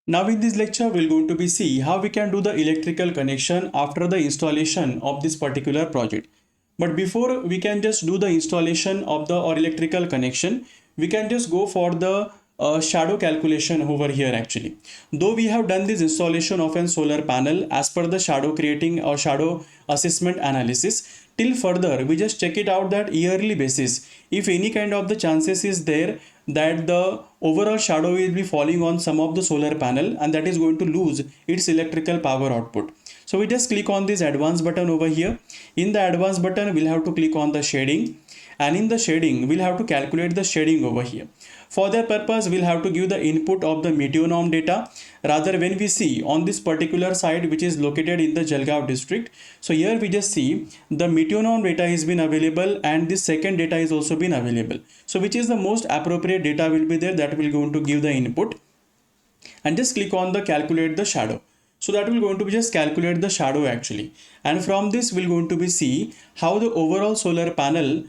Now in this lecture, we're going to be see how we can do the electrical connection after the installation of this particular project. But before we can just do the installation of the or electrical connection, we can just go for the shadow calculation over here actually. Though we have done this installation of an solar panel as per the shadow creating or shadow assessment analysis, till further we just check it out that yearly basis if any kind of the chances is there that the overall shadow will be falling on some of the solar panel and that is going to lose its electrical power output. So we just click on this advanced button over here. In the advanced button we'll have to click on the shading, and in the shading we'll have to calculate the shading over here. For that purpose we'll have to give the input of the meteonorm data. Rather, when we see on this particular site which is located in the Jalgaon district, so here we just see the meteonorm data has been available and this second data is also been available. So which is the most appropriate data will be there, that will going to give the input, and just click on the calculate the shadow. So that will going to be just calculate the shadow actually, and from this we'll going to be see how the overall solar panel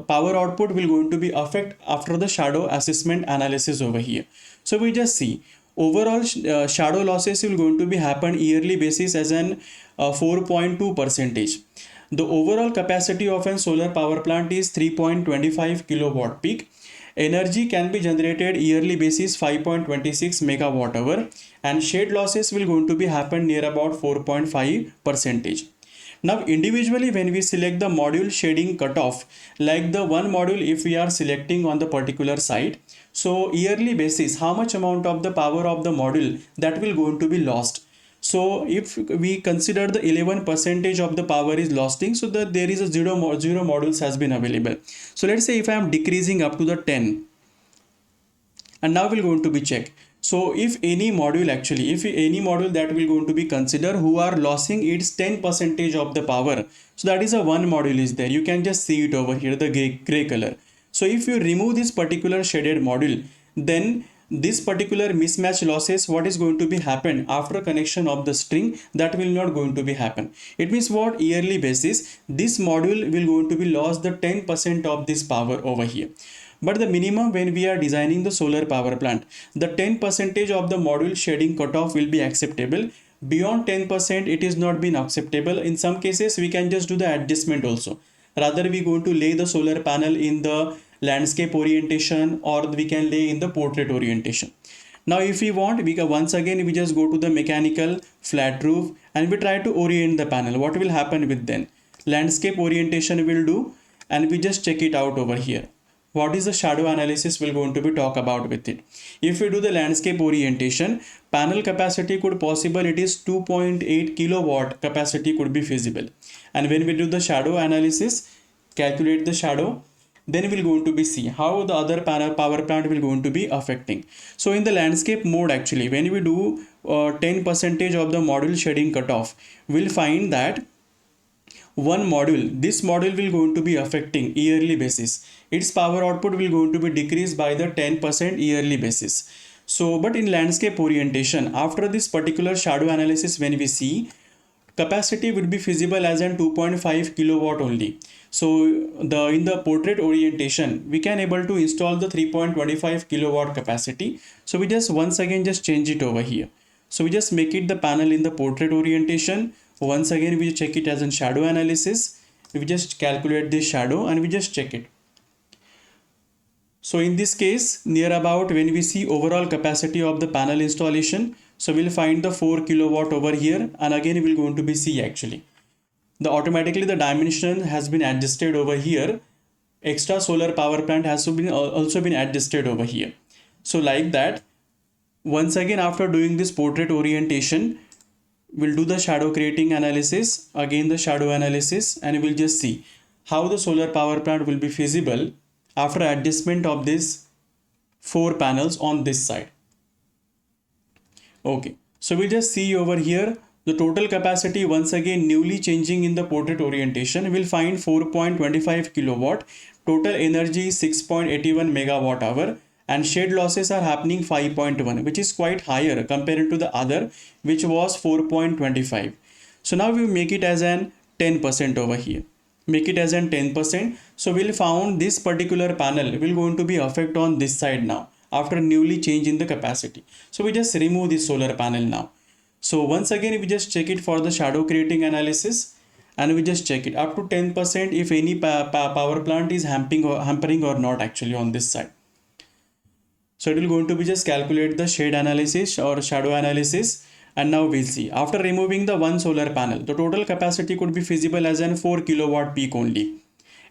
power output will going to be affect after the shadow assessment analysis over here. So we just see overall shadow losses will going to be happen yearly basis as an 4.2 percentage. The overall capacity of a solar power plant is 3.25 kilowatt peak. Energy can be generated yearly basis 5.26 megawatt hour, and shade losses will going to be happen near about 4.5 percentage. Now individually when we select the module shading cutoff, like the one module if we are selecting on the particular site, so yearly basis how much amount of the power of the module that will going to be lost. So if we consider the 11 percentage of the power is losting, so that there is a zero modules has been available. So let's say if I am decreasing up to the 10, and now we're going to be check. So if any module actually, if any module that will going to be consider who are losing its 10 percentage of the power, so that is a one module is there. You can just see it over here, the gray color. So if you remove this particular shaded module, then this particular mismatch losses, what is going to be happen after connection of the string, that will not going to be happen. It means what, yearly basis this module will going to be lost the 10% of this power over here. But the minimum when we are designing the solar power plant, the 10 percentage of the module shading cutoff will be acceptable. Beyond 10% it is not been acceptable. In some cases we can just do the adjustment also. Rather we going to lay the solar panel in the landscape orientation, or we can lay in the portrait orientation. Now if we want, we can once again we just go to the mechanical flat roof and we try to orient the panel. What will happen with then? Landscape orientation will do, and we just check it out over here. What is the shadow analysis we're going to be talk about with it. If we do the landscape orientation, panel capacity could possible, it is 2.8 kilowatt capacity could be feasible. And when we do the shadow analysis, calculate the shadow, then we're going to be see how the other panel power plant will going to be affecting. So in the landscape mode actually, when we do 10 percentage of the module shading cutoff, we'll find that one module, this module will going to be affecting yearly basis, its power output will going to be decreased by the 10% yearly basis. So but in landscape orientation, after this particular shadow analysis, when we see capacity would be feasible as an 2.5 kilowatt only. So the in the portrait orientation we can able to install the 3.25 kilowatt capacity. So we just once again just change it over here. So we just make it the panel in the portrait orientation. Once again we check it as in shadow analysis. We just calculate this shadow and we just check it. So in this case, near about when we see overall capacity of the panel installation, so we'll find the 4 kilowatt over here, and again we'll going to be see actually. The automatically the dimension has been adjusted over here. Extra solar power plant has also been adjusted over here. So like that, once again after doing this portrait orientation, we'll do the shadow creating analysis, again the shadow analysis, and we'll just see how the solar power plant will be feasible after adjustment of these 4 panels on this side. Okay, so we'll just see over here the total capacity, once again newly changing in the portrait orientation, we'll find 4.25 kilowatt, total energy 6.81 megawatt hour, and shade losses are happening 5.1, which is quite higher compared to the other which was 4.25. So now we make it as an 10% over here, make it as an 10%. So we'll found this particular panel will going to be affect on this side now after newly changing the capacity. So we just remove this solar panel now. So once again we just check it for the shadow creating analysis, and we just check it up to 10% if any power plant is hampering or not actually on this side. So it will going to be just calculate the shade analysis or shadow analysis, and now we'll see. After removing the one solar panel, the total capacity could be feasible as an 4 kilowatt peak only.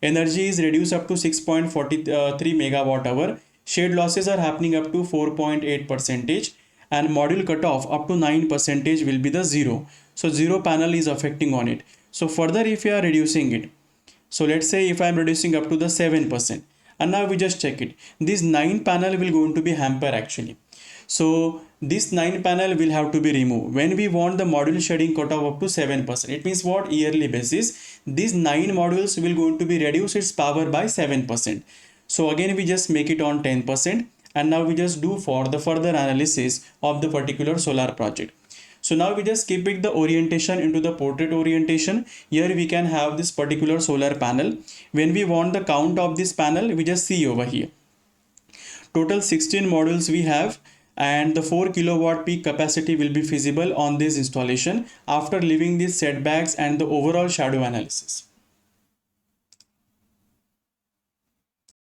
Energy is reduced up to 6.43 megawatt hour. Shade losses are happening up to 4.8 percentage, and module cutoff up to 9 percentage will be the zero. So zero panel is affecting on it. So further if you are reducing it, so let's say if I am reducing up to the 7%, and now we just check it. This 9 panel will going to be hamper actually. So this 9 panel will have to be removed when we want the module shading cutoff up to 7%. It means what? Yearly basis, these 9 modules will going to be reduce its power by 7%. So again we just make it on 10%, and now we just do for the further analysis of the particular solar project. So now we just keep it the orientation into the portrait orientation. Here we can have this particular solar panel. When we want the count of this panel, we just see over here. Total 16 modules we have, and the 4 kilowatt peak capacity will be feasible on this installation after leaving these setbacks and the overall shadow analysis.